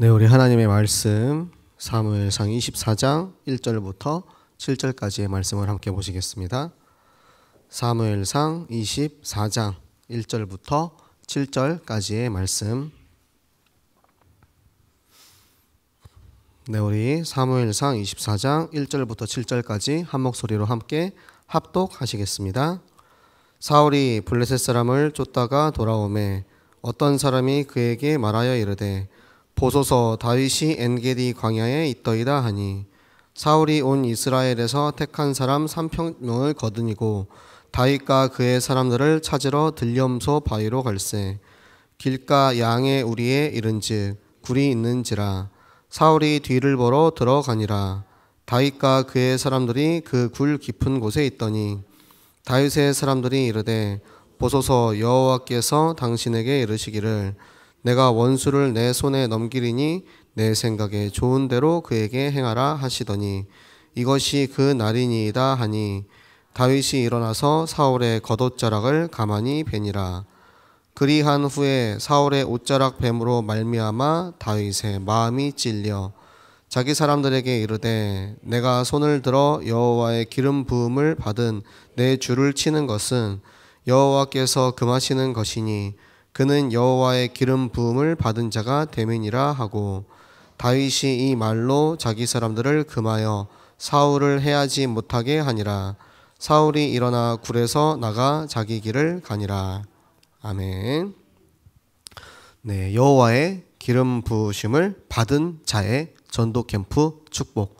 네, 우리 하나님의 말씀 사무엘상 24장 1절부터 7절까지의 말씀을 함께 보시겠습니다. 사무엘상 24장 1절부터 7절까지의 말씀. 네, 우리 사무엘상 24장 1절부터 7절까지 한 목소리로 함께 합독하시겠습니다. 사울이 블레셋 사람을 쫓다가 돌아오매 어떤 사람이 그에게 말하여 이르되 보소서 다윗이 엔게디 광야에 있더이다 하니 사울이 온 이스라엘에서 택한 사람 3,000명을 거느리고 다윗과 그의 사람들을 찾으러 들염소 바위로 갈새 길가 양의 우리에 이른즉 굴이 있는지라 사울이 뒤를 보러 들어가니라. 다윗과 그의 사람들이 그 굴 깊은 곳에 있더니 다윗의 사람들이 이르되 보소서 여호와께서 당신에게 이르시기를 내가 원수를 내 손에 넘기리니 내 생각에 좋은 대로 그에게 행하라 하시더니 이것이 그 날이니이다 하니 다윗이 일어나서 사울의 겉옷자락을 가만히 베니라. 그리한 후에 사울의 옷자락 뱀으로 말미암아 다윗의 마음이 찔려 자기 사람들에게 이르되 내가 손을 들어 여호와의 기름 부음을 받은 내 주를 치는 것은 여호와께서 금하시는 것이니 그는 여호와의 기름 부음을 받은 자가 됨이니라 하고 다윗이 이 말로 자기 사람들을 금하여 사울을 해하지 못하게 하니라. 사울이 일어나 굴에서 나가 자기 길을 가니라. 아멘. 네, 여호와의 기름 부으심을 받은 자의 전도 캠프 축복.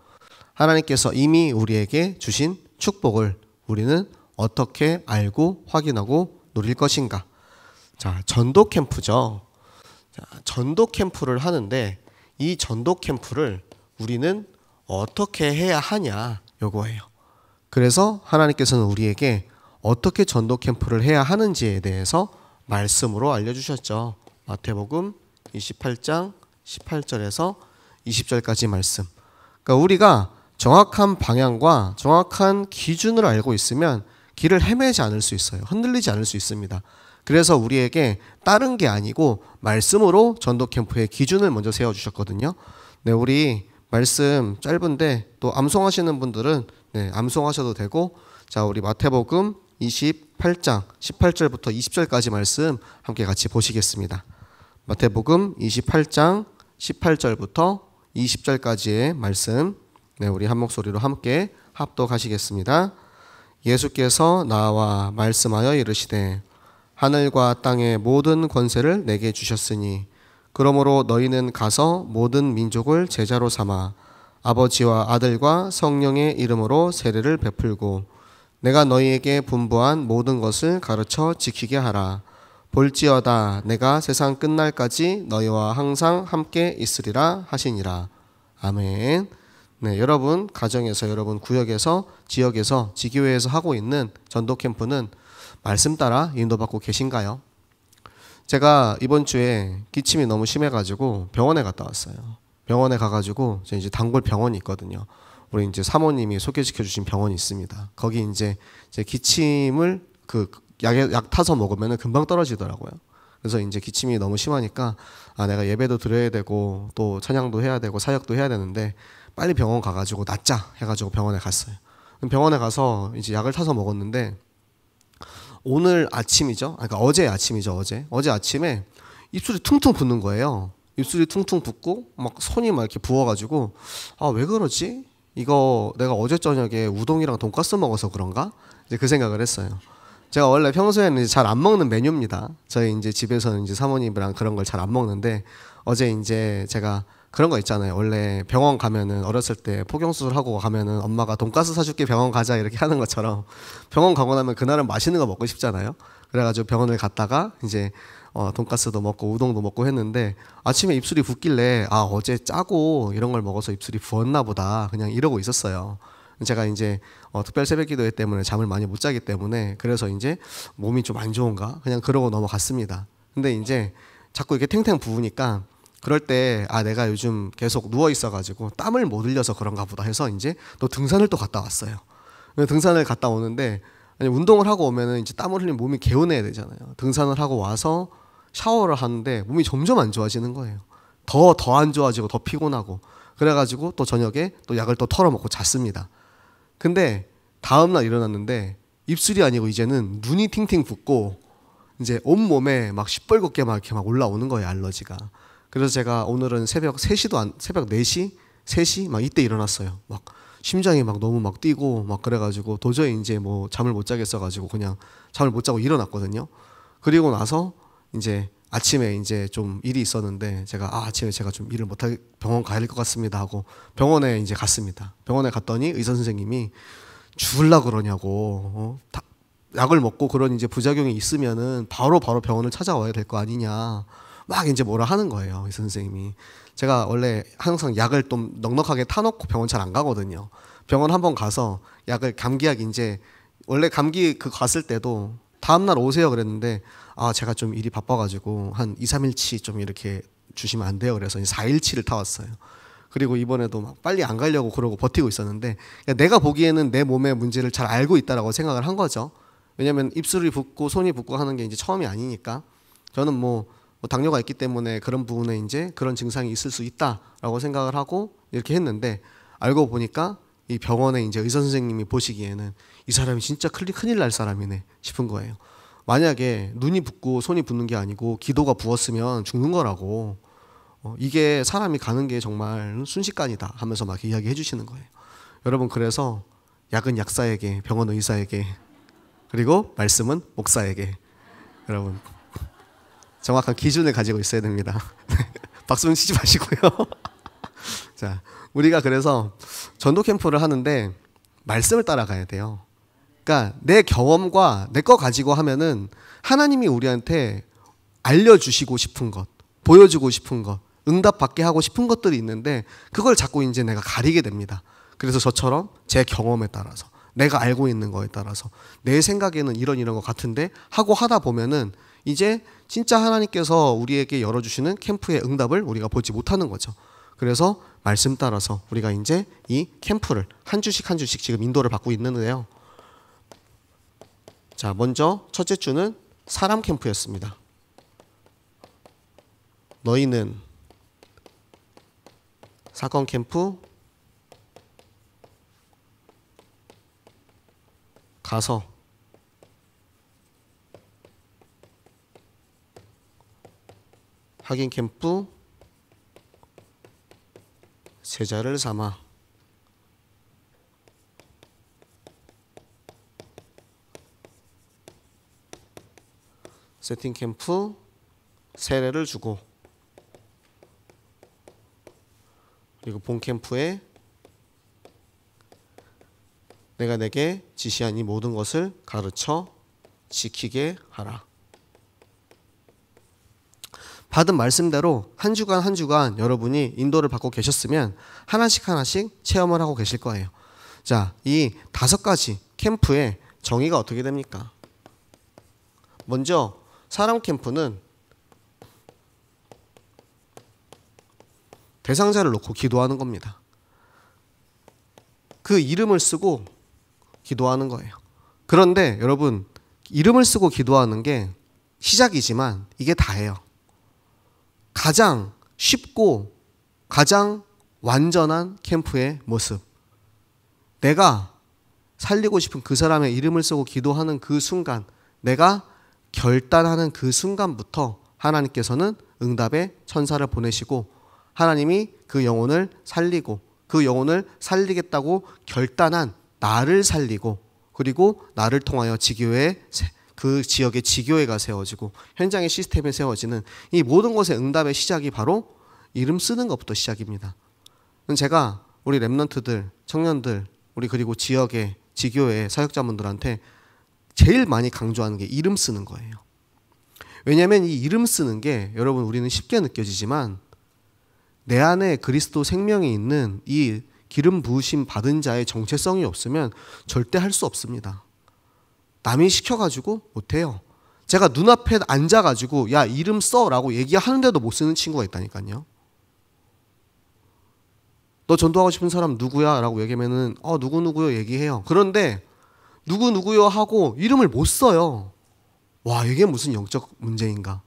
하나님께서 이미 우리에게 주신 축복을 우리는 어떻게 알고 확인하고 누릴 것인가? 자, 전도 캠프죠. 자, 전도 캠프를 하는데 이 전도 캠프를 우리는 어떻게 해야 하냐 요거예요. 그래서 하나님께서는 우리에게 어떻게 전도 캠프를 해야 하는지에 대해서 말씀으로 알려주셨죠. 마태복음 28장 18절에서 20절까지 말씀. 그러니까 우리가 정확한 방향과 정확한 기준을 알고 있으면 길을 헤매지 않을 수 있어요. 흔들리지 않을 수 있습니다. 그래서 우리에게 다른 게 아니고 말씀으로 전도 캠프의 기준을 먼저 세워주셨거든요. 네, 우리 말씀 짧은데 또 암송하시는 분들은 네, 암송하셔도 되고, 자, 우리 마태복음 28장 18절부터 20절까지 말씀 함께 같이 보시겠습니다. 마태복음 28장 18절부터 20절까지의 말씀, 네, 우리 한 목소리로 함께 합독하시겠습니다. 예수께서 나와 말씀하여 이르시되 하늘과 땅의 모든 권세를 내게 주셨으니 그러므로 너희는 가서 모든 민족을 제자로 삼아 아버지와 아들과 성령의 이름으로 세례를 베풀고 내가 너희에게 분부한 모든 것을 가르쳐 지키게 하라. 볼지어다 내가 세상 끝날까지 너희와 항상 함께 있으리라 하시니라. 아멘. 네, 여러분 가정에서, 여러분 구역에서, 지역에서, 지교회에서 하고 있는 전도 캠프는 말씀 따라 인도받고 계신가요? 제가 이번 주에 기침이 너무 심해가지고 병원에 갔다 왔어요. 병원에 가가지고 이제 단골 병원이 있거든요. 우리 이제 사모님이 소개시켜 주신 병원이 있습니다. 거기 이제 기침을 약 타서 먹으면 금방 떨어지더라고요. 그래서 이제 기침이 너무 심하니까 내가 예배도 드려야 되고 또 찬양도 해야 되고 사역도 해야 되는데 빨리 병원 가가지고 낫자 해가지고 병원에 갔어요. 병원에 가서 이제 약을 타서 먹었는데 오늘 아침이죠. 그러니까 어제 아침이죠. 어제 아침에 입술이 퉁퉁 붓는 거예요. 입술이 퉁퉁 붓고 막 손이 막 이렇게 부어가지고 왜 그러지? 이거 내가 어제 저녁에 우동이랑 돈가스 먹어서 그런가? 이제 그 생각을 했어요. 제가 원래 평소에는 잘 안 먹는 메뉴입니다. 저희 이제 집에서는 이제 사모님이랑 그런 걸 잘 안 먹는데 어제 이제 제가 그런 거 있잖아요. 원래 병원 가면은 어렸을 때 포경수술 하고 가면은 엄마가 돈가스 사줄게 병원 가자 이렇게 하는 것처럼 병원 가고 나면 그날은 맛있는 거 먹고 싶잖아요. 그래가지고 병원을 갔다가 이제 돈가스도 먹고 우동도 먹고 했는데 아침에 입술이 붓길래 어제 짜고 이런 걸 먹어서 입술이 부었나 보다 그냥 이러고 있었어요. 제가 이제 특별 새벽기도회 때문에 잠을 많이 못 자기 때문에 그래서 이제 몸이 좀 안 좋은가 그냥 그러고 넘어갔습니다. 근데 이제 자꾸 이렇게 탱탱 부으니까 그럴 때 내가 요즘 계속 누워 있어가지고 땀을 못 흘려서 그런가 보다 해서 이제 또 등산을 또 갔다 왔어요. 등산을 갔다 오는데 운동을 하고 오면은 이제 땀을 흘리면 몸이 개운해야 되잖아요. 등산을 하고 와서 샤워를 하는데 몸이 점점 안 좋아지는 거예요. 더 안 좋아지고 더 피곤하고 그래가지고 또 저녁에 또 약을 또 털어먹고 잤습니다. 근데 다음날 일어났는데 입술이 아니고 이제는 눈이 팅팅 붓고 이제 온몸에 막 시뻘겋게 막 이렇게 막 올라오는 거예요, 알러지가. 그래서 제가 오늘은 새벽 4시? 3시? 막 이때 일어났어요. 막 심장이 막 너무 막 뛰고 막 그래가지고 도저히 이제 뭐 잠을 못 자겠어가지고 그냥 잠을 못 자고 일어났거든요. 그리고 나서 이제 아침에 이제 좀 일이 있었는데 제가 아침에 제가 좀 일을 못할 병원 가야 될 것 같습니다 하고 병원에 이제 갔습니다. 병원에 갔더니 의사 선생님이 죽을라 그러냐고 약을 먹고 그런 이제 부작용이 있으면은 바로 병원을 찾아와야 될 거 아니냐 막 이제 뭐라 하는 거예요, 의사 선생님이. 제가 원래 항상 약을 좀 넉넉하게 타놓고 병원 잘 안 가거든요. 병원 한번 가서 약을 감기약 이제 원래 감기 그 갔을 때도 다음날 오세요 그랬는데 제가 좀 일이 바빠가지고 한 2, 3일치 좀 이렇게 주시면 안 돼요. 그래서 4일치를 타왔어요. 그리고 이번에도 막 빨리 안 가려고 그러고 버티고 있었는데 내가 보기에는 내 몸의 문제를 잘 알고 있다라고 생각을 한 거죠. 왜냐면 입술이 붓고 손이 붓고 하는 게 이제 처음이 아니니까 저는 뭐 당뇨가 있기 때문에 그런 부분에 이제 그런 증상이 있을 수 있다라고 생각을 하고 이렇게 했는데 알고 보니까 이 병원에 이제 의사 선생님이 보시기에는 이 사람이 진짜 큰일 날 사람이네 싶은 거예요. 만약에 눈이 붓고 손이 붓는 게 아니고 기도가 부었으면 죽는 거라고. 이게 사람이 가는 게 정말 순식간이다 하면서 막 이야기해 주시는 거예요. 여러분, 그래서 약은 약사에게, 병원 의사에게, 그리고 말씀은 목사에게, 여러분 정확한 기준을 가지고 있어야 됩니다. 박수는 치지 마시고요. 자, 우리가 그래서 전도 캠프를 하는데 말씀을 따라가야 돼요. 그러니까 내 경험과 내 거 가지고 하면은 하나님이 우리한테 알려주시고 싶은 것, 보여주고 싶은 것, 응답받게 하고 싶은 것들이 있는데 그걸 자꾸 이제 내가 가리게 됩니다. 그래서 저처럼 제 경험에 따라서 내가 알고 있는 거에 따라서 내 생각에는 이런 거 같은데 하고 하다 보면은 이제 진짜 하나님께서 우리에게 열어주시는 캠프의 응답을 우리가 보지 못하는 거죠. 그래서 말씀 따라서 우리가 이제 이 캠프를 한 주씩 지금 인도를 받고 있는데요. 자, 먼저 첫째 주는 사람 캠프였습니다. 너희는 사건 캠프 가서 확인 캠프 제자를 삼아 세팅 캠프 세례를 주고 그리고 본 캠프에 내가 내게 지시한 이 모든 것을 가르쳐 지키게 하라. 받은 말씀대로 한 주간 여러분이 인도를 받고 계셨으면 하나씩 체험을 하고 계실 거예요. 자, 이 5가지 캠프의 정의가 어떻게 됩니까? 먼저 사람 캠프는 대상자를 놓고 기도하는 겁니다. 그 이름을 쓰고 기도하는 거예요. 그런데 여러분, 이름을 쓰고 기도하는 게 시작이지만 이게 다예요. 가장 쉽고 가장 완전한 캠프의 모습, 내가 살리고 싶은 그 사람의 이름을 쓰고 기도하는 그 순간, 내가 결단하는 그 순간부터 하나님께서는 응답의 천사를 보내시고 하나님이 그 영혼을 살리고 그 영혼을 살리겠다고 결단한 나를 살리고 그리고 나를 통하여 지교회 그 지역의 지교회가 세워지고 현장의 시스템이 세워지는 이 모든 것의 응답의 시작이 바로 이름 쓰는 것부터 시작입니다. 제가 우리 렘넌트들, 청년들, 우리 그리고 지역의 지교회 사역자분들한테 제일 많이 강조하는 게 이름 쓰는 거예요. 왜냐하면 이 이름 쓰는 게 여러분 우리는 쉽게 느껴지지만 내 안에 그리스도 생명이 있는 이 기름 부으심 받은 자의 정체성이 없으면 절대 할 수 없습니다. 남이 시켜가지고 못해요. 제가 눈앞에 앉아가지고 야 이름 써라고 얘기하는데도 못 쓰는 친구가 있다니까요. 너 전도하고 싶은 사람 누구야? 라고 얘기하면은 누구누구요 얘기해요. 그런데 누구누구요 하고 이름을 못 써요. 와, 이게 무슨 영적 문제인가?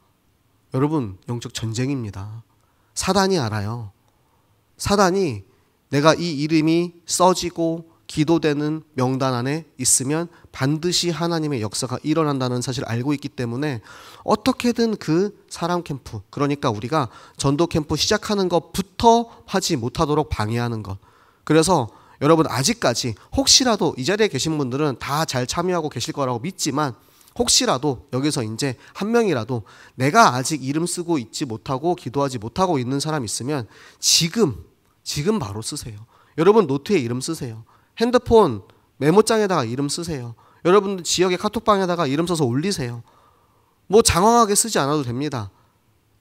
여러분, 영적 전쟁입니다. 사단이 알아요. 사단이 내가 이 이름이 써지고 기도되는 명단 안에 있으면 반드시 하나님의 역사가 일어난다는 사실을 알고 있기 때문에 어떻게든 그 사람 캠프, 그러니까 우리가 전도 캠프 시작하는 것부터 하지 못하도록 방해하는 것. 그래서 여러분 아직까지 혹시라도 이 자리에 계신 분들은 다 잘 참여하고 계실 거라고 믿지만 혹시라도 여기서 이제 한 명이라도 내가 아직 이름 쓰고 있지 못하고 기도하지 못하고 있는 사람 있으면 지금 바로 쓰세요. 여러분 노트에 이름 쓰세요. 핸드폰 메모장에다가 이름 쓰세요. 여러분들 지역의 카톡방에다가 이름 써서 올리세요. 뭐 장황하게 쓰지 않아도 됩니다.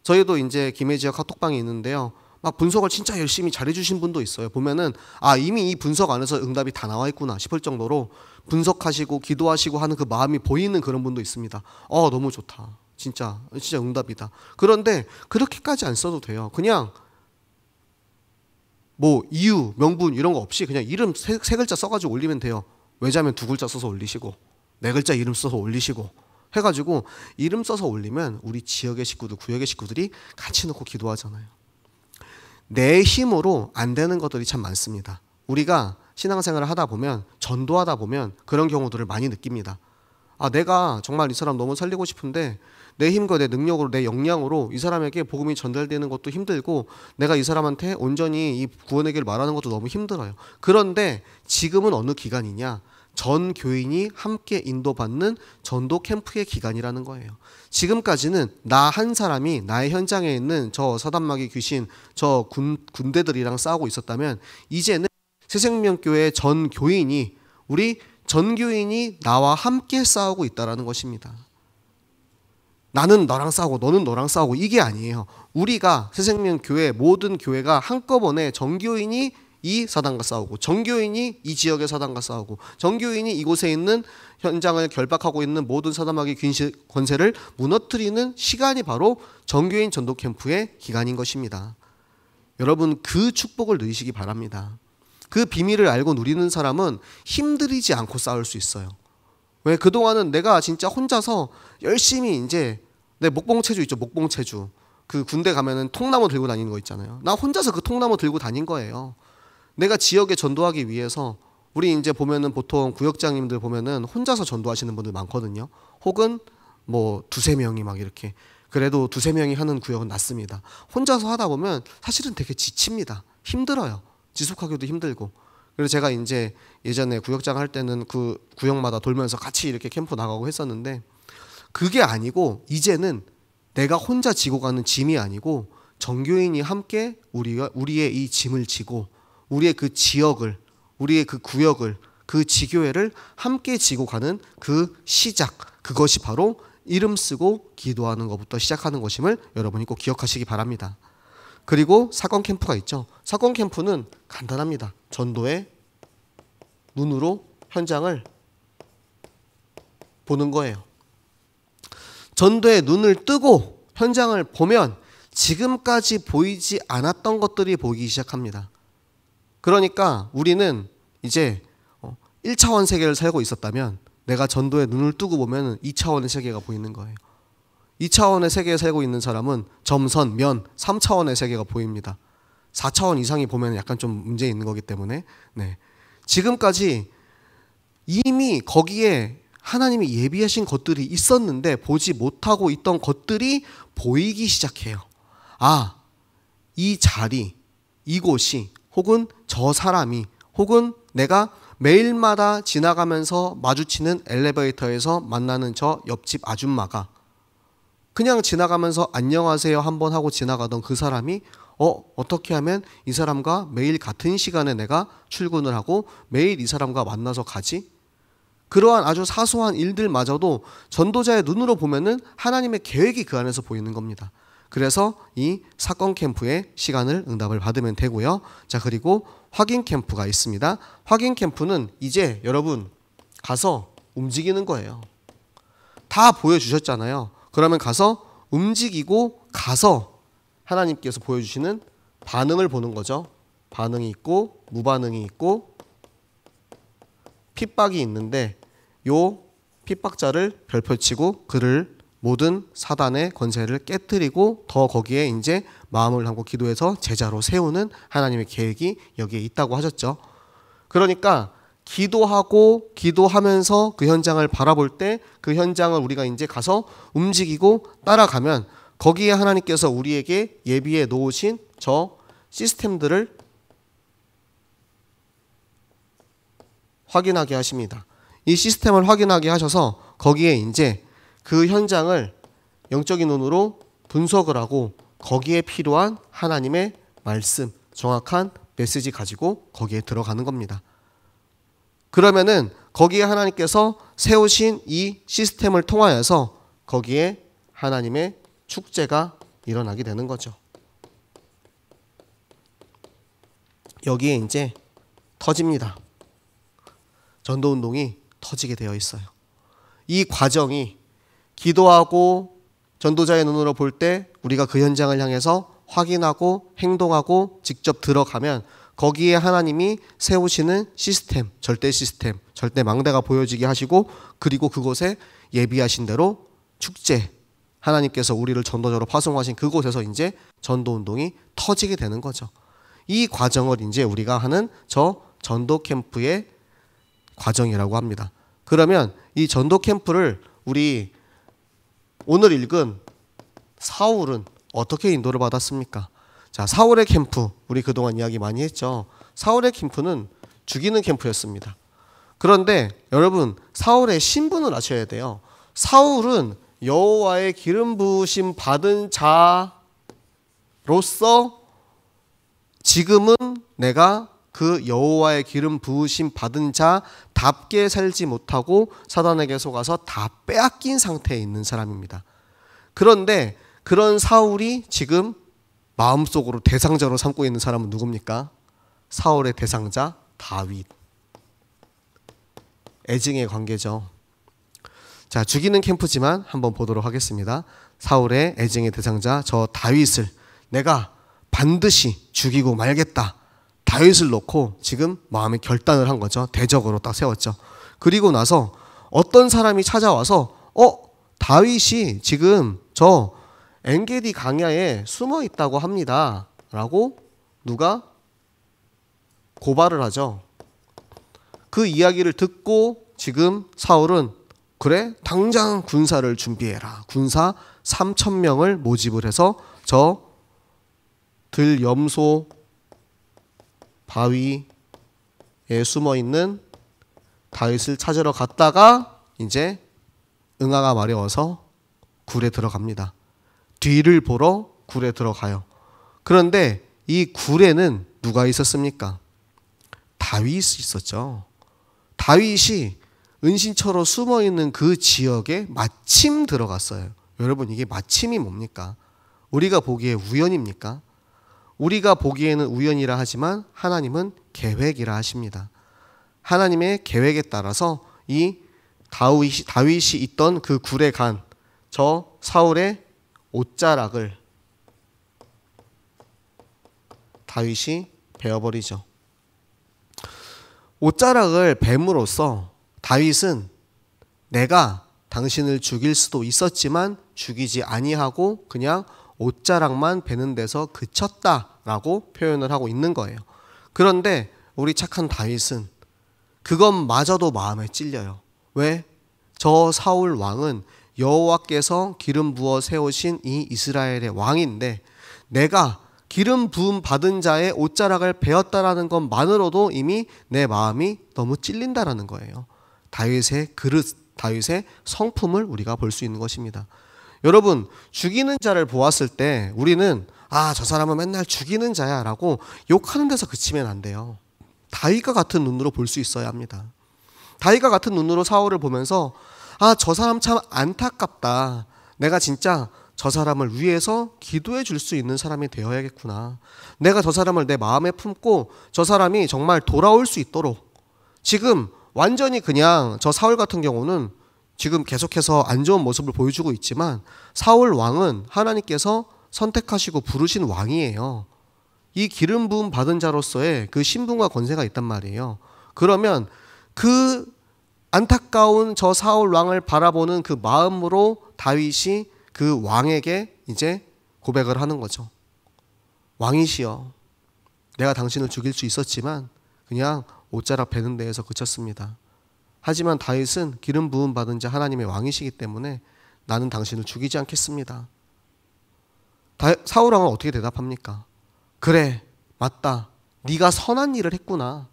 저희도 이제 김해 지역 카톡방이 있는데요. 막 분석을 진짜 열심히 잘해주신 분도 있어요. 보면은 이미 이 분석 안에서 응답이 다 나와 있구나 싶을 정도로 분석하시고 기도하시고 하는 그 마음이 보이는 그런 분도 있습니다. 너무 좋다. 진짜 응답이다. 그런데 그렇게까지 안 써도 돼요. 그냥 뭐 이유, 명분 이런 거 없이 그냥 이름 세 글자 써가지고 올리면 돼요. 외자면 2글자 써서 올리시고 4글자 이름 써서 올리시고 해가지고 이름 써서 올리면 우리 지역의 식구들, 구역의 식구들이 같이 놓고 기도하잖아요. 내 힘으로 안 되는 것들이 참 많습니다. 우리가 신앙생활을 하다 보면 전도하다 보면 그런 경우들을 많이 느낍니다. 내가 정말 이 사람 너무 살리고 싶은데 내 힘과 내 능력으로 내 역량으로 이 사람에게 복음이 전달되는 것도 힘들고 내가 이 사람한테 온전히 이 구원의 길을 말하는 것도 너무 힘들어요. 그런데 지금은 어느 기간이냐? 전 교인이 함께 인도받는 전도 캠프의 기간이라는 거예요. 지금까지는 나 한 사람이 나의 현장에 있는 저 사단마귀 귀신 저 군대들이랑 싸우고 있었다면 이제는 새생명교회 전 교인이 우리 전 교인이 나와 함께 싸우고 있다는 것입니다. 나는 너랑 싸우고 너는 너랑 싸우고 이게 아니에요. 우리가 새생명교회 모든 교회가 한꺼번에 전교인이 이 사단과 싸우고 전교인이 이 지역의 사단과 싸우고 전교인이 이곳에 있는 현장을 결박하고 있는 모든 사단마귀 귀신 권세를 무너뜨리는 시간이 바로 전교인 전도 캠프의 기간인 것입니다. 여러분 그 축복을 누리시기 바랍니다. 그 비밀을 알고 누리는 사람은 힘들이지 않고 싸울 수 있어요. 왜? 그동안은 내가 진짜 혼자서 열심히 이제 내 목봉체주 있죠. 목봉체주. 그 군대 가면은 통나무 들고 다니는 거 있잖아요. 나 혼자서 그 통나무 들고 다닌 거예요. 내가 지역에 전도하기 위해서 우리 이제 보면은 보통 구역장님들 보면은 혼자서 전도하시는 분들 많거든요. 혹은 뭐 2-3명이 막 이렇게 그래도 2-3명이 하는 구역은 낫습니다. 혼자서 하다 보면 사실은 되게 지칩니다. 힘들어요. 지속하기도 힘들고. 그래서 제가 이제 예전에 구역장 할 때는 그 구역마다 돌면서 같이 이렇게 캠프 나가고 했었는데 그게 아니고 이제는 내가 혼자 지고 가는 짐이 아니고 전교인이 함께 우리의 이 짐을 지고 우리의 그 지역을 우리의 그 구역을 그 지교회를 함께 지고 가는 그 시작 그것이 바로 이름 쓰고 기도하는 것부터 시작하는 것임을 여러분이 꼭 기억하시기 바랍니다. 그리고 사건 캠프가 있죠. 사건 캠프는 간단합니다. 전도의 눈으로 현장을 보는 거예요. 전도의 눈을 뜨고 현장을 보면 지금까지 보이지 않았던 것들이 보이기 시작합니다. 그러니까 우리는 이제 1차원 세계를 살고 있었다면 내가 전도의 눈을 뜨고 보면 2차원의 세계가 보이는 거예요. 2차원의 세계에 살고 있는 사람은 점선, 면, 3차원의 세계가 보입니다. 4차원 이상이 보면 약간 좀 문제 있는 거기 때문에 지금까지 이미 거기에 하나님이 예비하신 것들이 있었는데 보지 못하고 있던 것들이 보이기 시작해요. 이 자리, 이곳이 혹은 저 사람이 혹은 내가 매일마다 지나가면서 마주치는 엘리베이터에서 만나는 저 옆집 아줌마가 그냥 지나가면서 안녕하세요 한번 하고 지나가던 그 사람이 어떻게 하면 이 사람과 매일 같은 시간에 내가 출근을 하고 매일 이 사람과 만나서 가지? 그러한 아주 사소한 일들마저도 전도자의 눈으로 보면은 하나님의 계획이 그 안에서 보이는 겁니다. 그래서 이 사건 캠프의 시간을 응답을 받으면 되고요. 자, 그리고 확인 캠프가 있습니다. 확인 캠프는 이제 여러분 가서 움직이는 거예요. 다 보여주셨잖아요. 그러면 가서 움직이고 가서 하나님께서 보여주시는 반응을 보는 거죠. 반응이 있고 무반응이 있고 핍박이 있는데 요 핍박자를 별표치고 글을 모든 사단의 권세를 깨뜨리고 더 거기에 이제 마음을 담고 기도해서 제자로 세우는 하나님의 계획이 여기에 있다고 하셨죠. 그러니까 기도하고 기도하면서 그 현장을 바라볼 때 그 현장을 우리가 이제 가서 움직이고 따라가면 거기에 하나님께서 우리에게 예비해 놓으신 저 시스템들을 확인하게 하십니다. 이 시스템을 확인하게 하셔서 거기에 이제 그 현장을 영적인 눈으로 분석을 하고 거기에 필요한 하나님의 말씀, 정확한 메시지 가지고 거기에 들어가는 겁니다. 그러면은 거기에 하나님께서 세우신 이 시스템을 통하여서 거기에 하나님의 축제가 일어나게 되는 거죠. 여기에 이제 터집니다. 전도운동이 터지게 되어 있어요. 이 과정이 기도하고 전도자의 눈으로 볼 때 우리가 그 현장을 향해서 확인하고 행동하고 직접 들어가면 거기에 하나님이 세우시는 시스템, 절대 망대가 보여지게 하시고 그리고 그곳에 예비하신 대로 축제, 하나님께서 우리를 전도자로 파송하신 그곳에서 이제 전도운동이 터지게 되는 거죠. 이 과정을 이제 우리가 하는 저 전도 캠프의 과정이라고 합니다. 그러면 이 전도 캠프를 우리 오늘 읽은 사울은 어떻게 인도를 받았습니까? 자, 사울의 캠프, 우리 그동안 이야기 많이 했죠. 사울의 캠프는 죽이는 캠프였습니다. 그런데 여러분, 사울의 신분을 아셔야 돼요. 사울은 여호와의 기름 부으심 받은 자로서 지금은 내가 그 여호와의 기름 부으심 받은 자답게 살지 못하고 사단에게 속아서 다 빼앗긴 상태에 있는 사람입니다. 그런데 그런 사울이 지금 마음속으로 대상자로 삼고 있는 사람은 누굽니까? 사울의 대상자 다윗. 애증의 관계죠. 자, 죽이는 캠프지만 한번 보도록 하겠습니다. 사울의 애증의 대상자 저 다윗을 내가 반드시 죽이고 말겠다. 다윗을 놓고 지금 마음의 결단을 한 거죠. 대적으로 딱 세웠죠. 그리고 나서 어떤 사람이 찾아와서 다윗이 지금 저 엔게디 강야에 숨어 있다고 합니다. 라고 누가 고발을 하죠. 그 이야기를 듣고 지금 사울은 그래 당장 군사를 준비해라. 군사 3,000명을 모집을 해서 저 들염소 바위에 숨어 있는 다윗을 찾으러 갔다가 이제 응아가 마려워서 굴에 들어갑니다. 뒤를 보러 굴에 들어가요. 그런데 이 굴에는 누가 있었습니까? 다윗이 있었죠. 다윗이 은신처로 숨어 있는 그 지역에 마침 들어갔어요. 여러분, 이게 마침이 뭡니까? 우리가 보기에 우연입니까? 우리가 보기에는 우연이라 하지만 하나님은 계획이라 하십니다. 하나님의 계획에 따라서 이 다윗이 있던 그 굴에 간 저 사울의 옷자락을 다윗이 베어버리죠. 옷자락을 뱀으로써 다윗은 내가 당신을 죽일 수도 있었지만 죽이지 아니하고 그냥 옷자락만 베는 데서 그쳤다라고 표현을 하고 있는 거예요. 그런데 우리 착한 다윗은 그것마저도 마음에 찔려요. 왜? 저 사울 왕은 여호와께서 기름 부어 세우신 이 이스라엘의 왕인데 내가 기름 부음 받은 자의 옷자락을 베었다라는 것만으로도 이미 내 마음이 너무 찔린다라는 거예요. 다윗의 그릇, 다윗의 성품을 우리가 볼 수 있는 것입니다. 여러분, 죽이는 자를 보았을 때 우리는 저 사람은 맨날 죽이는 자야 라고 욕하는 데서 그치면 안 돼요. 다윗과 같은 눈으로 볼 수 있어야 합니다. 다윗과 같은 눈으로 사울을 보면서 저 사람 참 안타깝다. 내가 진짜 저 사람을 위해서 기도해 줄 수 있는 사람이 되어야겠구나. 내가 저 사람을 내 마음에 품고 저 사람이 정말 돌아올 수 있도록 지금 완전히 그냥 저 사울 같은 경우는 지금 계속해서 안 좋은 모습을 보여주고 있지만 사울 왕은 하나님께서 선택하시고 부르신 왕이에요. 이 기름 부음 받은 자로서의 그 신분과 권세가 있단 말이에요. 그러면 그 안타까운 저 사울 왕을 바라보는 그 마음으로 다윗이 그 왕에게 이제 고백을 하는 거죠. 왕이시여, 내가 당신을 죽일 수 있었지만 그냥 옷자락 베는 데에서 그쳤습니다. 하지만 다윗은 기름 부음 받은 자 하나님의 왕이시기 때문에 나는 당신을 죽이지 않겠습니다. 사울 왕은 어떻게 대답합니까? 그래, 맞다. 네가 선한 일을 했구나.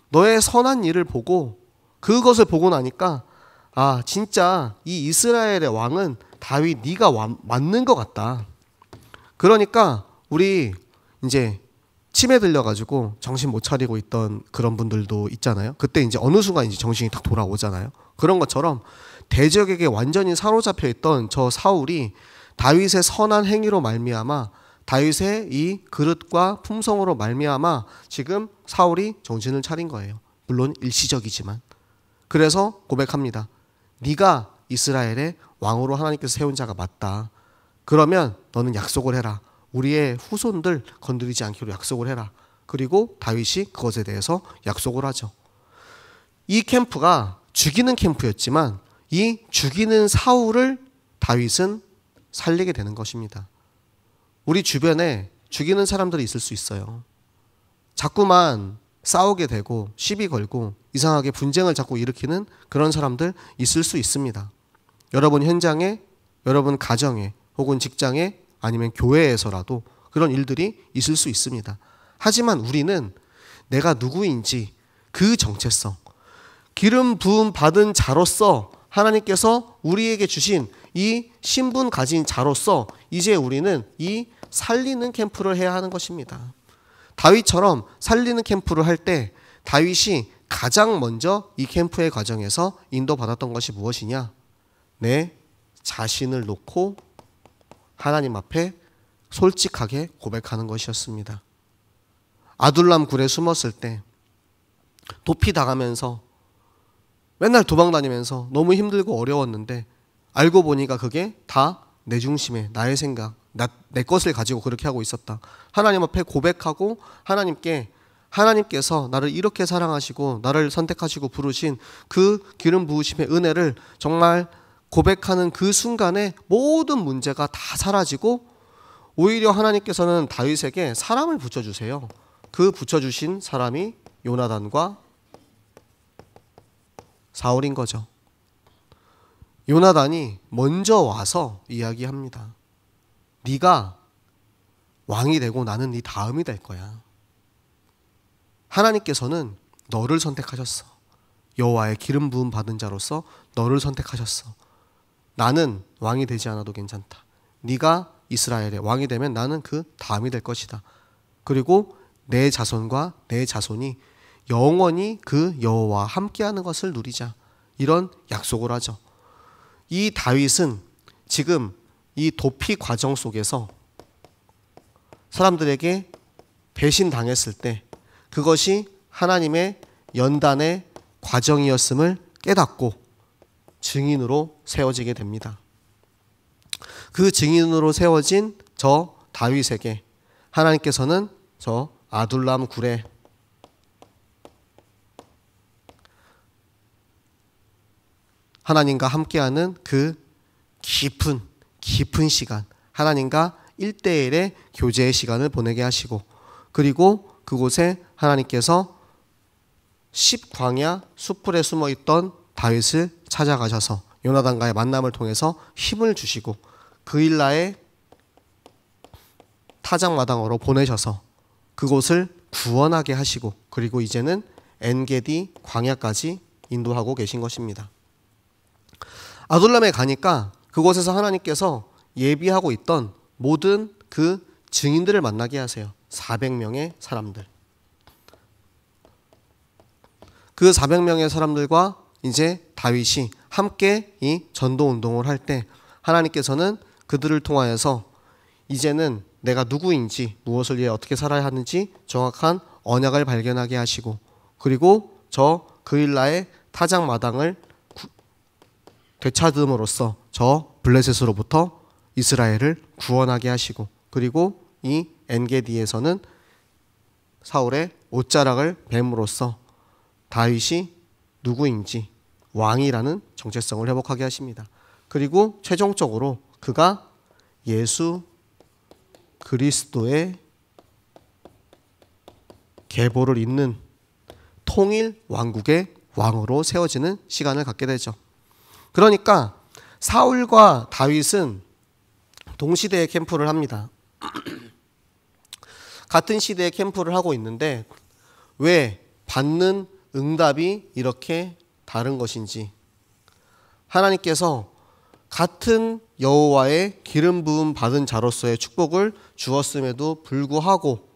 너의 선한 일을 보고 그것을 보고 나니까 아, 진짜 이 이스라엘의 왕은 다윗 네가 맞는 것 같다. 그러니까 우리 이제 치매 들려가지고 정신 못 차리고 있던 그런 분들도 있잖아요. 그때 이제 어느 순간 이제 정신이 딱 돌아오잖아요. 그런 것처럼 대적에게 완전히 사로잡혀 있던 저 사울이 다윗의 선한 행위로 말미암아, 다윗의 이 그릇과 품성으로 말미암아 지금 사울이 정신을 차린 거예요. 물론 일시적이지만. 그래서 고백합니다. 네가 이스라엘의 왕으로 하나님께서 세운 자가 맞다. 그러면 너는 약속을 해라. 우리의 후손들 건드리지 않기로 약속을 해라. 그리고 다윗이 그것에 대해서 약속을 하죠. 이 캠프가 죽이는 캠프였지만 이 죽이는 사울을 다윗은 살리게 되는 것입니다. 우리 주변에 죽이는 사람들이 있을 수 있어요. 자꾸만 싸우게 되고 시비 걸고 이상하게 분쟁을 자꾸 일으키는 그런 사람들 있을 수 있습니다. 여러분 현장에, 여러분 가정에, 혹은 직장에, 아니면 교회에서라도 그런 일들이 있을 수 있습니다. 하지만 우리는 내가 누구인지 그 정체성, 기름 부음 받은 자로서 하나님께서 우리에게 주신 이 신분 가진 자로서 이제 우리는 이 살리는 캠프를 해야 하는 것입니다. 다윗처럼 살리는 캠프를 할 때 다윗이 가장 먼저 이 캠프의 과정에서 인도받았던 것이 무엇이냐? 내 자신을 놓고 하나님 앞에 솔직하게 고백하는 것이었습니다. 아둘람 굴에 숨었을 때 도피 당하면서 맨날 도망다니면서 너무 힘들고 어려웠는데 알고 보니까 그게 다 내 중심에 나의 생각, 내 것을 가지고 그렇게 하고 있었다. 하나님 앞에 고백하고 하나님께서 나를 이렇게 사랑하시고 나를 선택하시고 부르신 그 기름 부으심의 은혜를 정말 고백하는 그 순간에 모든 문제가 다 사라지고 오히려 하나님께서는 다윗에게 사람을 붙여주세요. 그 붙여주신 사람이 요나단과 사울인 거죠. 요나단이 먼저 와서 이야기합니다. 네가 왕이 되고 나는 네 다음이 될 거야. 하나님께서는 너를 선택하셨어. 여호와의 기름 부음 받은 자로서 너를 선택하셨어. 나는 왕이 되지 않아도 괜찮다. 네가 이스라엘의 왕이 되면 나는 그 다음이 될 것이다. 그리고 내 자손과 내 자손이 영원히 그 여호와와 함께하는 것을 누리자. 이런 약속을 하죠. 이 다윗은 지금 이 도피 과정 속에서 사람들에게 배신당했을 때 그것이 하나님의 연단의 과정이었음을 깨닫고 증인으로 세워지게 됩니다. 그 증인으로 세워진 저 다윗에게 하나님께서는 저 아둘람 굴에 하나님과 함께하는 그 깊은 시간, 하나님과 1대1의 교제의 시간을 보내게 하시고, 그리고 그곳에 하나님께서 십광야 숯불에 숨어있던 다윗을 찾아가셔서 요나단과의 만남을 통해서 힘을 주시고 그일라의 타작마당으로 보내셔서 그곳을 구원하게 하시고, 그리고 이제는 엔게디 광야까지 인도하고 계신 것입니다. 아둘람에 가니까 그곳에서 하나님께서 예비하고 있던 모든 그 증인들을 만나게 하세요. 400명의 사람들. 그 400명의 사람들과 이제 다윗이 함께 이 전도운동을 할 때 하나님께서는 그들을 통하여서 이제는 내가 누구인지, 무엇을 위해 어떻게 살아야 하는지 정확한 언약을 발견하게 하시고, 그리고 저 그일라의 타작마당을 되찾음으로써 저 블레셋으로부터 이스라엘을 구원하게 하시고, 그리고 이 엔게디에서는 사울의 옷자락을 뱀으로써 다윗이 누구인지 왕이라는 정체성을 회복하게 하십니다. 그리고 최종적으로 그가 예수 그리스도의 계보를 잇는 통일 왕국의 왕으로 세워지는 시간을 갖게 되죠. 그러니까 사울과 다윗은 동시대에 캠프를 합니다. 같은 시대에 캠프를 하고 있는데 왜 받는 응답이 이렇게 다른 것인지, 하나님께서 같은 여호와의 기름 부음 받은 자로서의 축복을 주었음에도 불구하고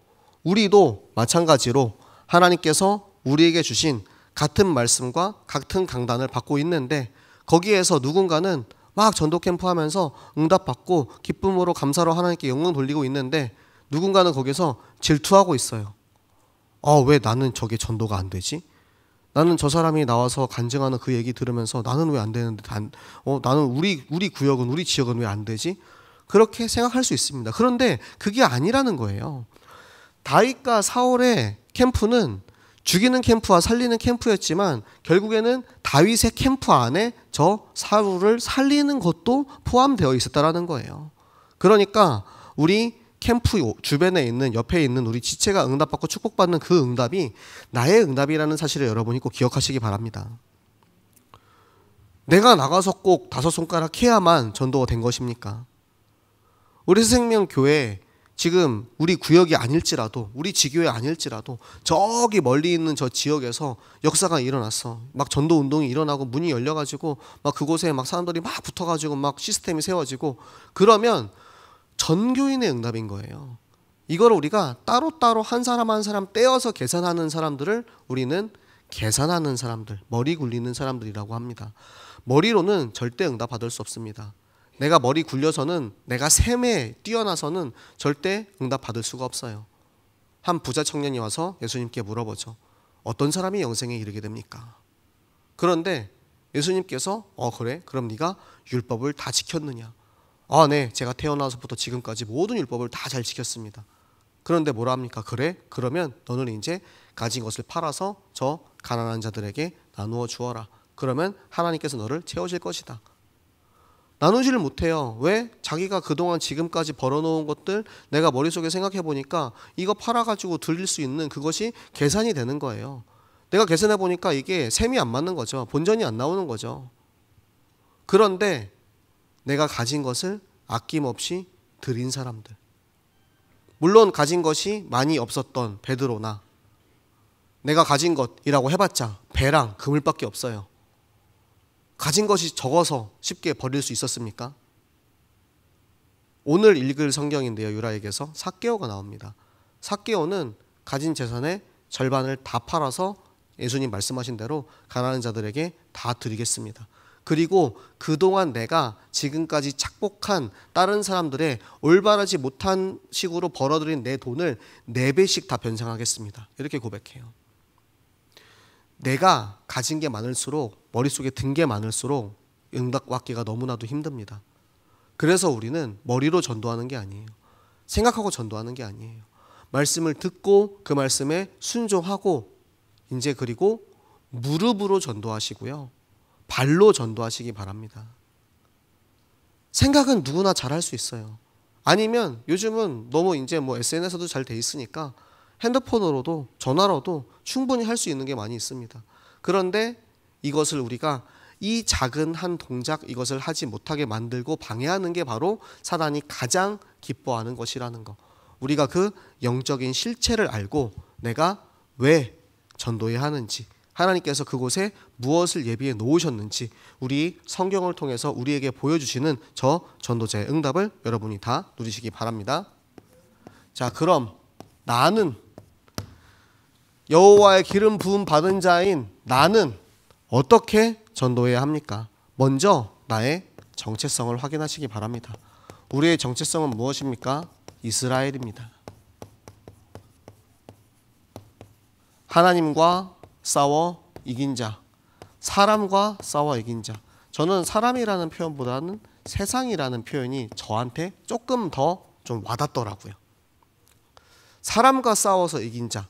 우리도 마찬가지로 하나님께서 우리에게 주신 같은 말씀과 같은 강단을 받고 있는데 거기에서 누군가는 막 전도 캠프 하면서 응답받고 기쁨으로 감사로 하나님께 영광 돌리고 있는데 누군가는 거기서 질투하고 있어요. 왜 나는 저게 전도가 안 되지? 나는 저 사람이 나와서 간증하는 그 얘기 들으면서 나는 왜 안 되는데 나는 우리 구역은 우리 지역은 왜 안 되지? 그렇게 생각할 수 있습니다. 그런데 그게 아니라는 거예요. 다윗과 사울의 캠프는 죽이는 캠프와 살리는 캠프였지만 결국에는 다윗의 캠프 안에 저 사울을 살리는 것도 포함되어 있었다라는 거예요. 그러니까 우리 캠프 주변에 있는 옆에 있는 우리 지체가 응답받고 축복받는 그 응답이 나의 응답이라는 사실을 여러분이 꼭 기억하시기 바랍니다. 내가 나가서 꼭 5손가락 해야만 전도가 된 것입니까? 우리 새생명교회 지금 우리 구역이 아닐지라도 우리 지교회 아닐지라도 저기 멀리 있는 저 지역에서 역사가 일어났어. 막 전도 운동이 일어나고 문이 열려가지고 막 그곳에 막 사람들이 막 붙어가지고 막 시스템이 세워지고 그러면 전교인의 응답인 거예요. 이걸 우리가 따로따로 한 사람 한 사람 떼어서 계산하는 사람들을 우리는 계산하는 사람들, 머리 굴리는 사람들이라고 합니다. 머리로는 절대 응답 받을 수 없습니다. 내가 머리 굴려서는, 내가 셈에 뛰어나서는 절대 응답 받을 수가 없어요. 한 부자 청년이 와서 예수님께 물어보죠. 어떤 사람이 영생에 이르게 됩니까? 그런데 예수님께서 그래? 그럼 네가 율법을 다 지켰느냐? 네, 제가 태어나서부터 지금까지 모든 율법을 다 잘 지켰습니다. 그런데 뭐라 합니까? 그래? 그러면 너는 이제 가진 것을 팔아서 저 가난한 자들에게 나누어 주어라. 그러면 하나님께서 너를 채우실 것이다. 나누지를 못해요. 왜? 자기가 그동안 지금까지 벌어놓은 것들 내가 머릿속에 생각해 보니까 이거 팔아가지고 드릴 수 있는 그것이 계산이 되는 거예요. 내가 계산해 보니까 이게 셈이 안 맞는 거죠. 본전이 안 나오는 거죠. 그런데 내가 가진 것을 아낌없이 드린 사람들, 물론 가진 것이 많이 없었던 베드로나 내가 가진 것이라고 해봤자 배랑 그물밖에 없어요. 가진 것이 적어서 쉽게 버릴 수 있었습니까? 오늘 읽을 성경인데요, 유다에게서 삭개오가 나옵니다. 삭개오는 가진 재산의 절반을 다 팔아서 예수님 말씀하신 대로 가난한 자들에게 다 드리겠습니다. 그리고 그동안 내가 지금까지 착복한 다른 사람들의 올바르지 못한 식으로 벌어들인 내 돈을 4배씩 다 변상하겠습니다. 이렇게 고백해요. 내가 가진 게 많을수록, 머릿속에 든 게 많을수록 응답받기가 너무나도 힘듭니다. 그래서 우리는 머리로 전도하는 게 아니에요. 생각하고 전도하는 게 아니에요. 말씀을 듣고 그 말씀에 순종하고 이제 그리고 무릎으로 전도하시고요. 발로 전도하시기 바랍니다. 생각은 누구나 잘할 수 있어요. 아니면 요즘은 너무 이제 SNS도 잘 돼 있으니까 핸드폰으로도 전화로도 충분히 할 수 있는 게 많이 있습니다. 그런데 이것을 우리가 이 작은 한 동작, 이것을 하지 못하게 만들고 방해하는 게 바로 사단이 가장 기뻐하는 것이라는 거. 우리가 그 영적인 실체를 알고 내가 왜 전도해야 하는지, 하나님께서 그곳에 무엇을 예비해 놓으셨는지 우리 성경을 통해서 우리에게 보여주시는 저 전도자의 응답을 여러분이 다 누리시기 바랍니다. 자, 그럼 나는 여호와의 기름 부음 받은 자인 나는 어떻게 전도해야 합니까? 먼저 나의 정체성을 확인하시기 바랍니다. 우리의 정체성은 무엇입니까? 이스라엘입니다. 하나님과 싸워 이긴 자, 사람과 싸워 이긴 자. 저는 사람이라는 표현보다는 세상이라는 표현이 저한테 조금 더 좀 와닿더라고요. 사람과 싸워서 이긴 자,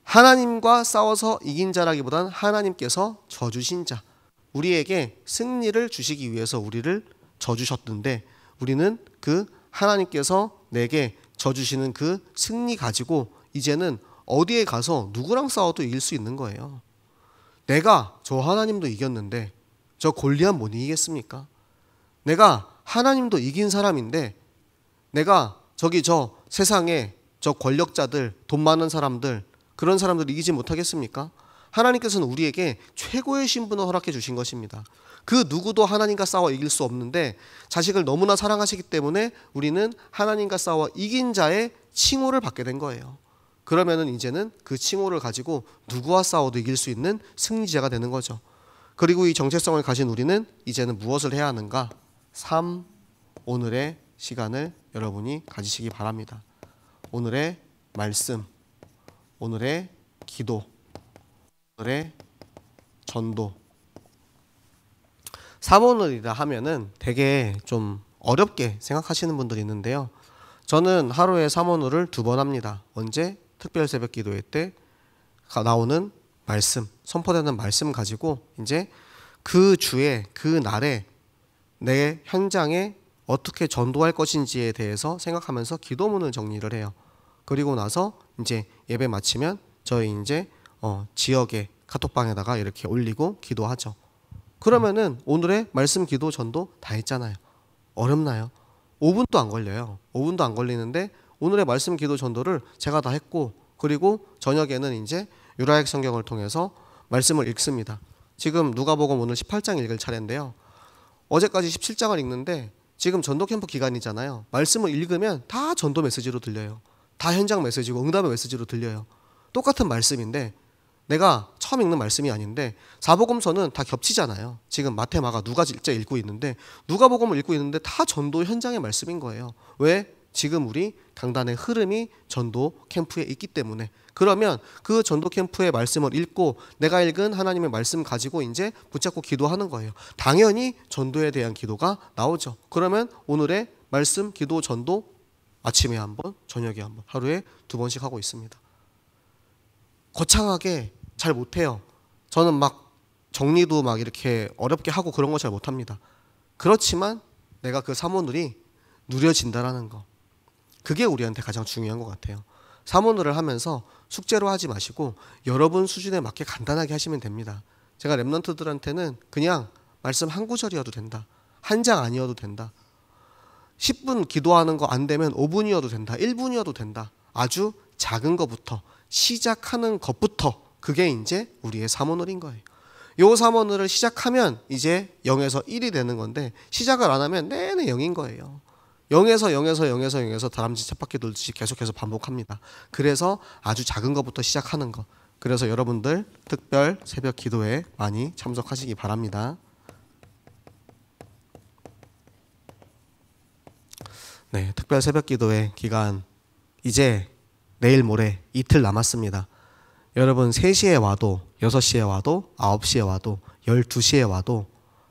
하나님과 싸워서 이긴 자라기보다는 하나님께서 져주신 자, 우리에게 승리를 주시기 위해서 우리를 져주셨는데 우리는 그 하나님께서 내게 져주시는 그 승리 가지고 이제는 어디에 가서 누구랑 싸워도 이길 수 있는 거예요. 내가 저 하나님도 이겼는데 저 골리앗 못 이기겠습니까? 내가 하나님도 이긴 사람인데 내가 저기 저 세상에 저 권력자들, 돈 많은 사람들, 그런 사람들 이기지 못하겠습니까? 하나님께서는 우리에게 최고의 신분을 허락해 주신 것입니다. 그 누구도 하나님과 싸워 이길 수 없는데 자식을 너무나 사랑하시기 때문에 우리는 하나님과 싸워 이긴 자의 칭호를 받게 된 거예요. 그러면은 이제는 그 칭호를 가지고 누구와 싸워도 이길 수 있는 승리자가 되는 거죠. 그리고 이 정체성을 가진 우리는 이제는 무엇을 해야 하는가? 오늘의 시간을 여러분이 가지시기 바랍니다. 오늘의 말씀, 오늘의 기도, 오늘의 전도. 사모늘이라 하면은 되게 좀 어렵게 생각하시는 분들이 있는데요. 저는 하루에 사모늘을 2번 합니다. 언제? 특별 새벽 기도회 때 나오는 말씀, 선포되는 말씀 가지고 이제 그 주에 그 날에 내 현장에 어떻게 전도할 것인지에 대해서 생각하면서 기도문을 정리를 해요. 그리고 나서 이제 예배 마치면 저희 이제 지역의 카톡방에다가 이렇게 올리고 기도하죠. 그러면은 오늘의 말씀, 기도, 전도 다 했잖아요. 어렵나요? 5분도 안 걸려요. 5분도 안 걸리는데 오늘의 말씀, 기도, 전도를 제가 다 했고 그리고 저녁에는 이제 유라약 성경을 통해서 말씀을 읽습니다. 지금 누가복음 오늘 18장 읽을 차례인데요. 어제까지 17장을 읽는데 지금 전도 캠프 기간이잖아요. 말씀을 읽으면 다 전도 메시지로 들려요. 다 현장 메시지고 응답의 메시지로 들려요. 똑같은 말씀인데 내가 처음 읽는 말씀이 아닌데 사복음서는 다 겹치잖아요. 지금 마태, 마가, 누가 일제 읽고 있는데 누가복음을 읽고 있는데 다 전도 현장의 말씀인 거예요. 왜? 지금 우리 강단의 흐름이 전도 캠프에 있기 때문에. 그러면 그 전도 캠프의 말씀을 읽고 내가 읽은 하나님의 말씀 가지고 이제 붙잡고 기도하는 거예요. 당연히 전도에 대한 기도가 나오죠. 그러면 오늘의 말씀, 기도, 전도 아침에 한 번, 저녁에 한 번, 하루에 2번씩 하고 있습니다. 거창하게 잘 못해요. 저는 막 정리도 막 이렇게 어렵게 하고 그런 거 잘 못합니다. 그렇지만 내가 그 사모늘이 누려진다라는 거, 그게 우리한테 가장 중요한 것 같아요. 사모늘을 하면서 숙제로 하지 마시고 여러분 수준에 맞게 간단하게 하시면 됩니다. 제가 랩런트들한테는 그냥 말씀 한 구절이어도 된다, 한 장 아니어도 된다, 10분 기도하는 거 안 되면 5분이어도 된다, 1분이어도 된다, 아주 작은 것부터 시작하는 것부터, 그게 이제 우리의 사모늘인 거예요. 요 사모늘을 시작하면 이제 0에서 1이 되는 건데 시작을 안 하면 내내 0인 거예요. 0에서 다람쥐 쳇바퀴 돌듯이 계속해서 반복합니다. 그래서 아주 작은 것부터 시작하는 거. 그래서 여러분들 특별 새벽 기도에 많이 참석하시기 바랍니다. 네, 특별 새벽 기도회 기간 이제 내일 모레 이틀 남았습니다. 여러분 3시에 와도 6시에 와도 9시에 와도 12시에 와도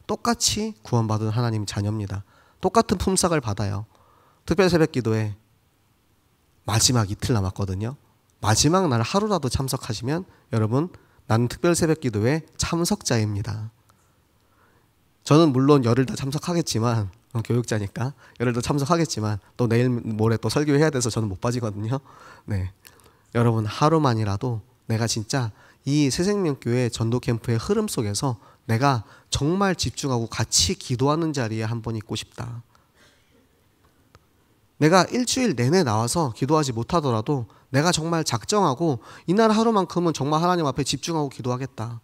똑같이 구원받은 하나님 자녀입니다. 똑같은 품삯을 받아요. 특별 새벽 기도회 마지막 이틀 남았거든요. 마지막 날 하루라도 참석하시면 여러분 나는 특별 새벽 기도회 참석자입니다. 저는 물론 열흘 다 참석하겠지만 교육자니까 열흘 다 참석하겠지만 또 내일 모레 또 설교해야 돼서 저는 못 빠지거든요. 네, 여러분 하루만이라도 내가 진짜 이 새생명교회 전도 캠프의 흐름 속에서 내가 정말 집중하고 같이 기도하는 자리에 한번 있고 싶다. 내가 일주일 내내 나와서 기도하지 못하더라도 내가 정말 작정하고 이날 하루만큼은 정말 하나님 앞에 집중하고 기도하겠다.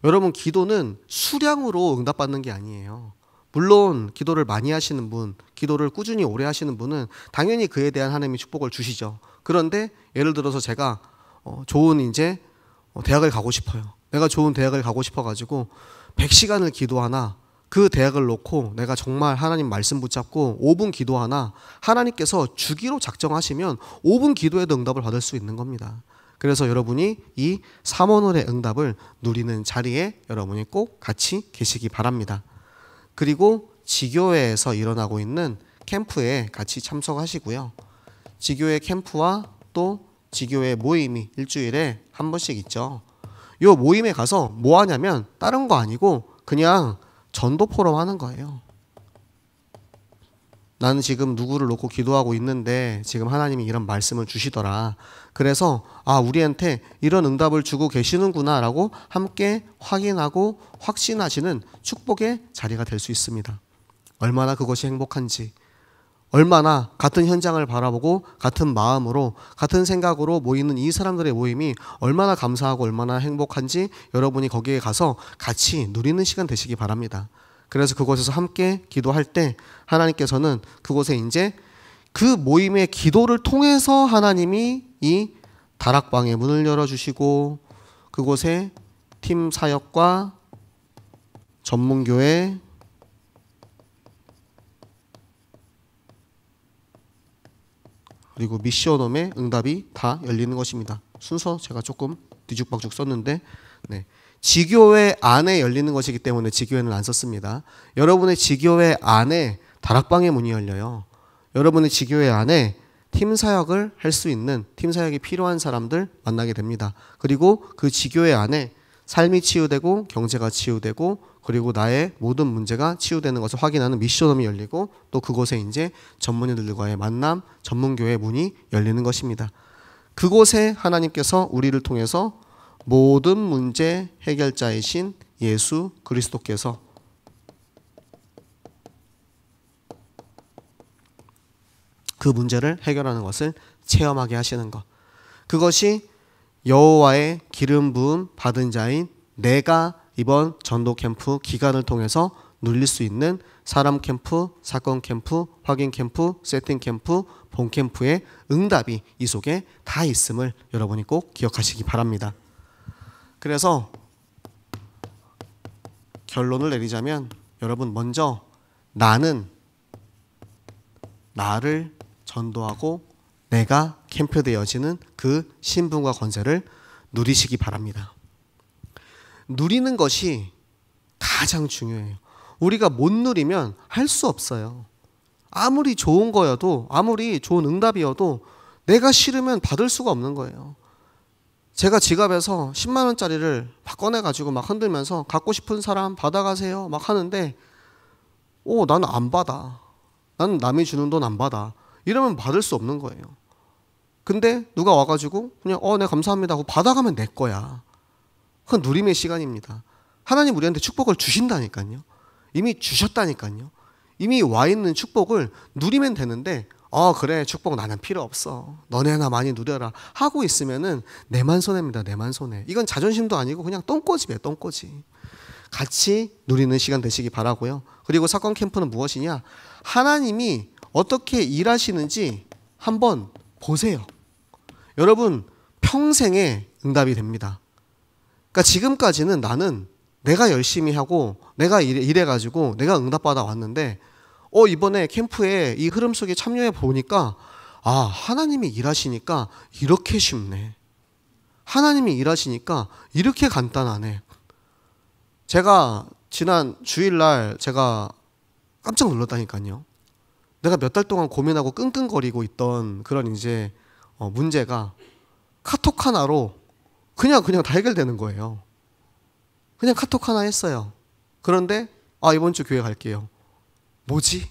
여러분 기도는 수량으로 응답받는 게 아니에요. 물론 기도를 많이 하시는 분, 기도를 꾸준히 오래 하시는 분은 당연히 그에 대한 하나님이 축복을 주시죠. 그런데 예를 들어서 제가 좋은 이제 대학을 가고 싶어요. 내가 좋은 대학을 가고 싶어가지고 100시간을 기도하나, 그 대학을 놓고 내가 정말 하나님 말씀 붙잡고 5분 기도하나, 하나님께서 주기로 작정하시면 5분 기도에도 응답을 받을 수 있는 겁니다. 그래서 여러분이 이 사모늘의 응답을 누리는 자리에 여러분이 꼭 같이 계시기 바랍니다. 그리고 지교회에서 일어나고 있는 캠프에 같이 참석하시고요. 지교회 캠프와 또 지교회 모임이 일주일에 한 번씩 있죠. 이 모임에 가서 뭐 하냐면 다른 거 아니고 그냥 전도 포럼 하는 거예요. 나는 지금 누구를 놓고 기도하고 있는데 지금 하나님이 이런 말씀을 주시더라. 그래서 우리한테 이런 응답을 주고 계시는구나 라고 함께 확인하고 확신하시는 축복의 자리가 될 수 있습니다. 얼마나 그것이 행복한지, 얼마나 같은 현장을 바라보고 같은 마음으로 같은 생각으로 모이는 이 사람들의 모임이 얼마나 감사하고 얼마나 행복한지 여러분이 거기에 가서 같이 누리는 시간 되시기 바랍니다. 그래서 그곳에서 함께 기도할 때 하나님께서는 그곳에 이제 그 모임의 기도를 통해서 하나님이 이 다락방의 문을 열어주시고 그곳에 팀 사역과 전문교회 그리고 미션홈의 응답이 다 열리는 것입니다. 순서 제가 조금 뒤죽박죽 썼는데 지교회 안에 열리는 것이기 때문에 지교회는 안 썼습니다. 여러분의 지교회 안에 다락방의 문이 열려요. 여러분의 지교회 안에 팀 사역을 할 수 있는 팀 사역이 필요한 사람들 만나게 됩니다. 그리고 그 지교회 안에 삶이 치유되고 경제가 치유되고 그리고 나의 모든 문제가 치유되는 것을 확인하는 미션홈이 열리고 또 그곳에 이제 전문인들과의 만남, 전문교회 문이 열리는 것입니다. 그곳에 하나님께서 우리를 통해서 모든 문제 해결자이신 예수 그리스도께서 그 문제를 해결하는 것을 체험하게 하시는 것. 그것이 여호와의 기름 부음 받은 자인 내가 이번 전도 캠프 기간을 통해서 누릴 수 있는 사람 캠프, 사건 캠프, 확인 캠프, 세팅 캠프, 본 캠프의 응답이 이 속에 다 있음을 여러분이 꼭 기억하시기 바랍니다. 그래서 결론을 내리자면 여러분 먼저 나는 나를 전도하고 내가 캠프되어지는 그 신분과 권세를 누리시기 바랍니다. 누리는 것이 가장 중요해요. 우리가 못 누리면 할 수 없어요. 아무리 좋은 거여도 아무리 좋은 응답이어도 내가 싫으면 받을 수가 없는 거예요. 제가 지갑에서 10만 원짜리를 막 꺼내가지고 막 흔들면서 갖고 싶은 사람 받아가세요 막 하는데 나는 안 받아. 나는 남이 주는 돈 안 받아. 이러면 받을 수 없는 거예요. 근데 누가 와가지고 그냥 네 감사합니다 하고 받아가면 내 거야. 그건 누림의 시간입니다. 하나님 우리한테 축복을 주신다니까요. 이미 주셨다니까요. 이미 와 있는 축복을 누리면 되는데 그래 축복 나는 필요 없어. 너네나 많이 누려라 하고 있으면은 내만 손해입니다. 내만 손해. 이건 자존심도 아니고 그냥 똥꼬집이에요. 똥꼬집. 같이 누리는 시간 되시기 바라고요. 그리고 사건 캠프는 무엇이냐? 하나님이 어떻게 일하시는지 한번 보세요. 여러분 평생에 응답이 됩니다. 그러니까 지금까지는 나는 내가 열심히 하고 내가 일해가지고 내가 응답받아 왔는데 이번에 캠프에 이 흐름 속에 참여해 보니까 하나님이 일하시니까 이렇게 쉽네. 하나님이 일하시니까 이렇게 간단하네. 제가 지난 주일날 제가 깜짝 놀랐다니까요. 내가 몇 달 동안 고민하고 끙끙거리고 있던 그런 이제 문제가 카톡 하나로 그냥 다 해결되는 거예요. 그냥 카톡 하나 했어요. 그런데 이번 주 교회 갈게요. 뭐지?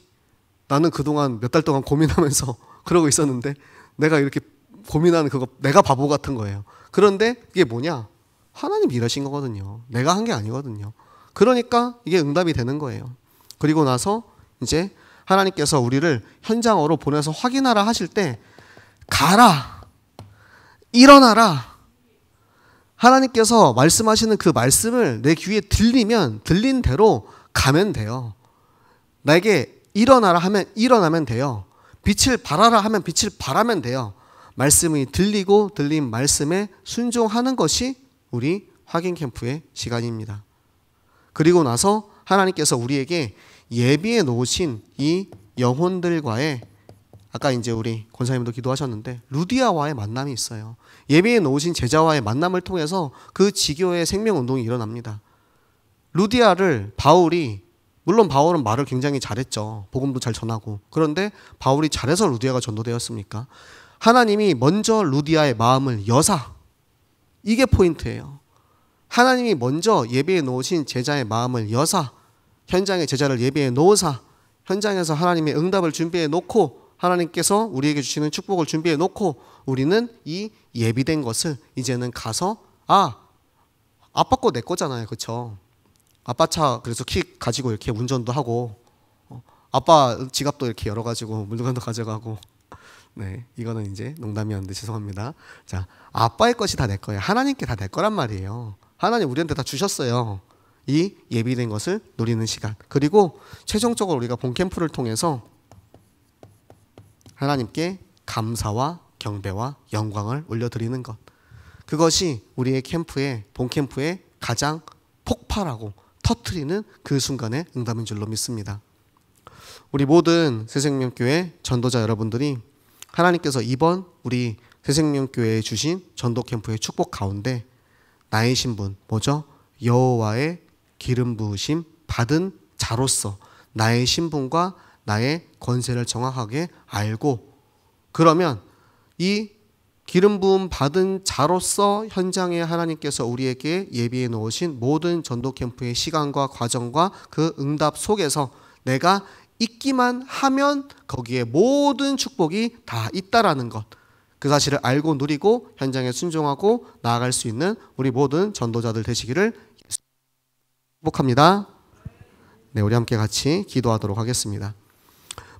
나는 그동안 몇 달 동안 고민하면서 그러고 있었는데 내가 이렇게 고민하는 그거 내가 바보 같은 거예요. 그런데 이게 뭐냐? 하나님 일하신 거거든요. 내가 한 게 아니거든요. 그러니까 이게 응답이 되는 거예요. 그리고 나서 이제 하나님께서 우리를 현장으로 보내서 확인하라 하실 때 가라, 일어나라. 하나님께서 말씀하시는 그 말씀을 내 귀에 들리면 들린 대로 가면 돼요. 나에게 일어나라 하면 일어나면 돼요. 빛을 발하라 하면 빛을 발하면 돼요. 말씀이 들리고 들린 말씀에 순종하는 것이 우리 확인 캠프의 시간입니다. 그리고 나서 하나님께서 우리에게 예비해 놓으신 이 영혼들과의 아까 이제 우리 권사님도 기도하셨는데 루디아와의 만남이 있어요. 예비해 놓으신 제자와의 만남을 통해서 그 지교의 생명운동이 일어납니다. 루디아를 바울이 물론 바울은 말을 굉장히 잘했죠. 복음도 잘 전하고. 그런데 바울이 잘해서 루디아가 전도되었습니까? 하나님이 먼저 루디아의 마음을 여사. 이게 포인트예요. 하나님이 먼저 예비해 놓으신 제자의 마음을 여사, 현장에 제자를 예비해 놓으사, 현장에서 하나님의 응답을 준비해 놓고 하나님께서 우리에게 주시는 축복을 준비해 놓고 우리는 이 예비된 것을 이제는 가서 아빠 거 내 거잖아요. 그렇죠? 아빠 차 그래서 키 가지고 이렇게 운전도 하고 아빠 지갑도 이렇게 열어가지고 물건도 가져가고 네, 이거는 이제 농담이었는데 죄송합니다. 자, 아빠의 것이 다 내 거예요. 하나님께 다 내 거란 말이에요. 하나님 우리한테 다 주셨어요. 이 예비된 것을 누리는 시간. 그리고 최종적으로 우리가 본 캠프를 통해서 하나님께 감사와 경배와 영광을 올려드리는 것. 그것이 우리의 캠프의 본 캠프의 가장 폭발하고 터트리는 그 순간의 응답인 줄로 믿습니다. 우리 모든 새생명교회 전도자 여러분들이 하나님께서 이번 우리 새생명교회에 주신 전도 캠프의 축복 가운데 나의 신분 뭐죠? 여호와의 기름 부으심 받은 자로서 나의 신분과 나의 권세를 정확하게 알고 그러면 이 기름 부음 받은 자로서 현장에 하나님께서 우리에게 예비해 놓으신 모든 전도 캠프의 시간과 과정과 그 응답 속에서 내가 있기만 하면 거기에 모든 축복이 다 있다라는 것. 그 사실을 알고 누리고 현장에 순종하고 나아갈 수 있는 우리 모든 전도자들 되시기를 축복합니다. 네, 우리 함께 같이 기도하도록 하겠습니다.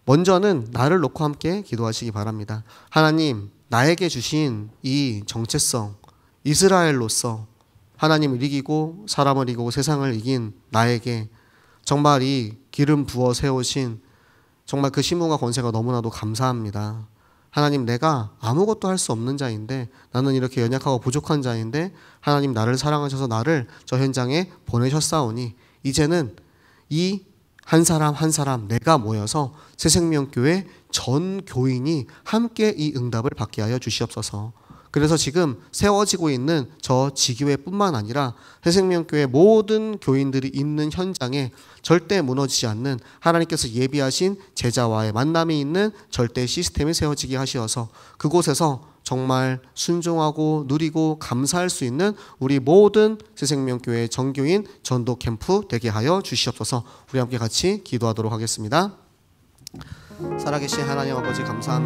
먼저는 나를 놓고 함께 기도하시기 바랍니다. 하나님, 나에게 주신 이 정체성, 이스라엘로서 하나님을 이기고 사람을 이기고 세상을 이긴 나에게 정말 이 기름 부어 세우신 정말 그 신분과 권세가 너무나도 감사합니다. 하나님, 내가 아무것도 할 수 없는 자인데 나는 이렇게 연약하고 부족한 자인데 하나님 나를 사랑하셔서 나를 저 현장에 보내셨사오니 이제는 이 한 사람 한 사람 내가 모여서 새생명교회 전 교인이 함께 이 응답을 받게 하여 주시옵소서. 그래서 지금 세워지고 있는 저 지교회뿐만 아니라 새생명교회 모든 교인들이 있는 현장에 절대 무너지지 않는 하나님께서 예비하신 제자와의 만남이 있는 절대 시스템이 세워지게 하시어서 그곳에서 정말 순종하고 누리고 감사할 수 있는 우리 모든 새생명교회 정교인 전도 캠프 되게 하여 주시옵소서. 우리 함께 같이 기도하도록 하겠습니다. 살아계신 하나님 아버지 감사합니다.